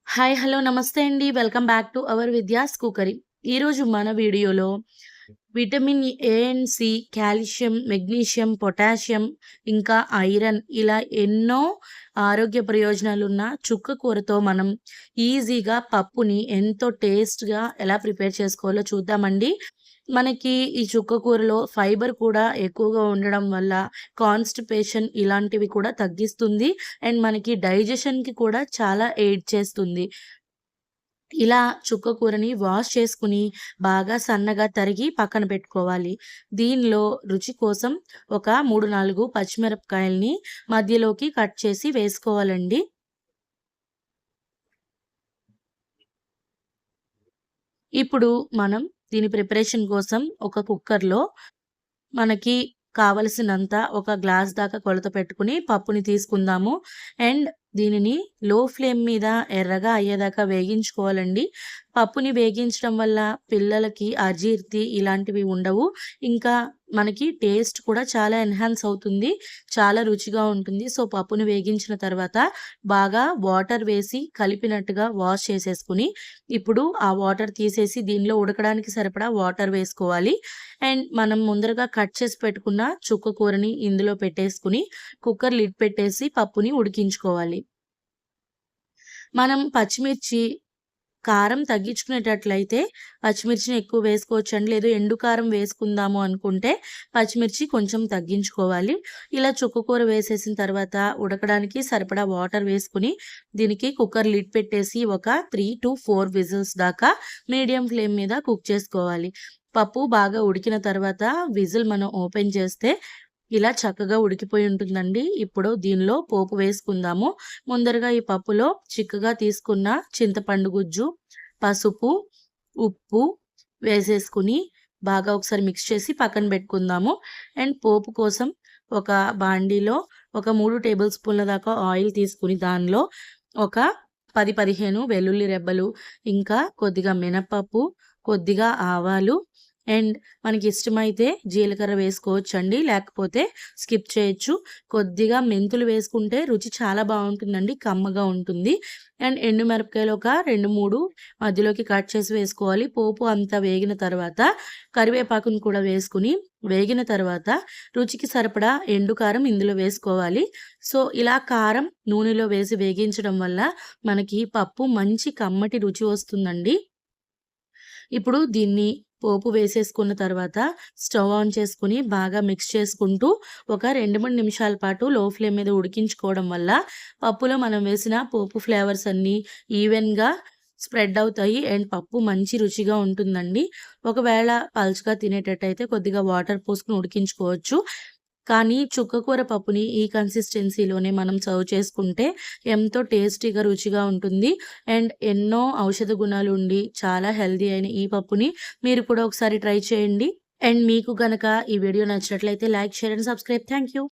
Hi! Hello! నమస్తే అండి. Welcome back to our Vidya's cookery. ఈరోజు మన వీడియోలో vitamin A and C, calcium, magnesium, potassium, ఇంకా ఐరన్ ఇలా ఎన్నో ఆరోగ్య ప్రయోజనాలున్న చుక్క కూరతో మనం ఈజీగా పప్పుని ఎంతో టేస్ట్‌గా ఎలా ప్రిపేర్ చేసుకోవాలో చూద్దామండి. మనకి ఈ చుక్క కూరలో ఫైబర్ కూడా ఎక్కువగా ఉండడం వల్ల కాన్‌స్టిపేషన్ ఇలాంటివి కూడా తగ్గిస్తుంది. అండ్ మనకి డైజెషన్‌కి కూడా చాలా ఎయిడ్ చేస్తుంది. ఇలా చుక్క కూరని వాష్ చేసుకొని, బాగా సన్నగా తరిగి పక్కన పెట్టుకోవాలి. దీనిలో రుచి కోసం ఒక 3, 4 పచ్చిమిరపకాయల్ని మధ్యలోకి కట్ చేసి వేసుకోవాలండి. ఇప్పుడు మనం దీని ప్రిపరేషన్ కోసం ఒక కుక్కర్‌లో మనకి కావలసినంత ఒక గ్లాస్ దాకా కొలత పెట్టుకొని పప్పుని తీసుకుందాము. అండ్ దీనిని లో ఫ్లేమ్ మీద ఎర్రగా అయ్యేదాకా వేగించుకోవాలండి. పప్పుని వేగించడం వల్ల పిల్లలకి అజీర్తి ఇలాంటివి ఉండవు. ఇంకా మనకి టేస్ట్ కూడా చాలా ఎన్హాన్స్ అవుతుంది. చాలా రుచిగా ఉంటుంది. సో, పప్పుని వేగించిన తర్వాత బాగా వాటర్ వేసి కలిపినట్టుగా వాష్ చేసేసుకొని, ఇప్పుడు ఆ వాటర్ తీసేసి దీనిలో ఉడకడానికి సరిపడా వాటర్ వేసుకోవాలి. అండ్ మనం ముందరగా కట్ చేసి పెట్టుకున్న చుక్క కూరని ఇందులో పెట్టేసుకొని, కుక్కర్ లిడ్ పెట్టేసి పప్పుని ఉడికించుకోవాలి. మనం పచ్చిమిర్చి, కారం తగ్గించుకునేటట్లయితే పచ్చిమిర్చిని ఎక్కువ వేసుకోవచ్చండి. లేదు ఎండు కారం వేసుకుందాము అనుకుంటే పచ్చిమిర్చి కొంచెం తగ్గించుకోవాలి. ఇలా చుక్క కూర వేసేసిన తర్వాత ఉడకడానికి సరిపడా వాటర్ వేసుకొని దీనికి కుక్కర్ లిడ్ పెట్టేసి ఒక 3-4 విజిల్స్ దాకా మీడియం ఫ్లేమ్ మీద కుక్ చేసుకోవాలి. పప్పు బాగా ఉడికిన తర్వాత విజిల్ మనం ఓపెన్ చేస్తే ఇలా చక్కగా ఉడికిపోయి ఉంటుందండి. ఇప్పుడు దీనిలో పోపు వేసుకుందాము. ముందరగా ఈ పప్పులో చిక్కగా తీసుకున్న చింతపండు గుజ్జు, పసుపు, ఉప్పు వేసేసుకొని బాగా ఒకసారి మిక్స్ చేసి పక్కన పెట్టుకుందాము. అండ్ పోపు కోసం ఒక బాండీలో ఒక 3 టేబుల్ స్పూన్ల దాకా ఆయిల్ తీసుకొని దానిలో ఒక 10, 15 వెల్లుల్లి రెబ్బలు, ఇంకా కొద్దిగా మినపప్పు, కొద్దిగా ఆవాలు అండ్ మనకిష్టమైతే జీలకర్ర వేసుకోవచ్చండి. లేకపోతే స్కిప్ చేయొచ్చు. కొద్దిగా మెంతులు వేసుకుంటే రుచి చాలా బావుంటుందండి. కమ్మగా ఉంటుంది. అండ్ ఎండుమిరపకాయలు ఒక 2, 3 మధ్యలోకి కట్ చేసి వేసుకోవాలి. పోపు అంతా వేగిన తర్వాత కరివేపాకుని కూడా వేసుకొని, వేగిన తర్వాత రుచికి సరిపడా ఎండు కారం ఇందులో వేసుకోవాలి. సో, ఇలా కారం నూనెలో వేసి వేగించడం వల్ల మనకి పప్పు మంచి కమ్మటి రుచి వస్తుందండి. ఇప్పుడు దీన్ని పోపు వేసేసుకున్న తర్వాత స్టవ్ ఆన్ చేసుకొని బాగా మిక్స్ చేసుకుంటూ ఒక 2, 3 నిమిషాల పాటు లో ఫ్లేమ్ మీద ఉడికించుకోవడం వల్ల పప్పులో మనం వేసిన పోపు ఫ్లేవర్స్ అన్నీ ఈవెన్‌గా స్ప్రెడ్ అవుతాయి. అండ్ పప్పు మంచి రుచిగా ఉంటుందండి. ఒకవేళ పలుచగా తినేటట్టయితే కొద్దిగా వాటర్ పోసుకొని ఉడికించుకోవచ్చు. కానీ చుక్కకూర పప్పుని ఈ కన్సిస్టెన్సీలోనే మనం సర్వ్ చేసుకుంటే ఎంతో టేస్టీగా, రుచిగా ఉంటుంది. అండ్ ఎన్నో ఔషధ గుణాలుండి చాలా హెల్తీ అయిన ఈ పప్పుని మీరు కూడా ఒకసారి ట్రై చేయండి. అండ్ మీకు గనక ఈ వీడియో నచ్చినట్లయితే like, share and subscribe. Thank you.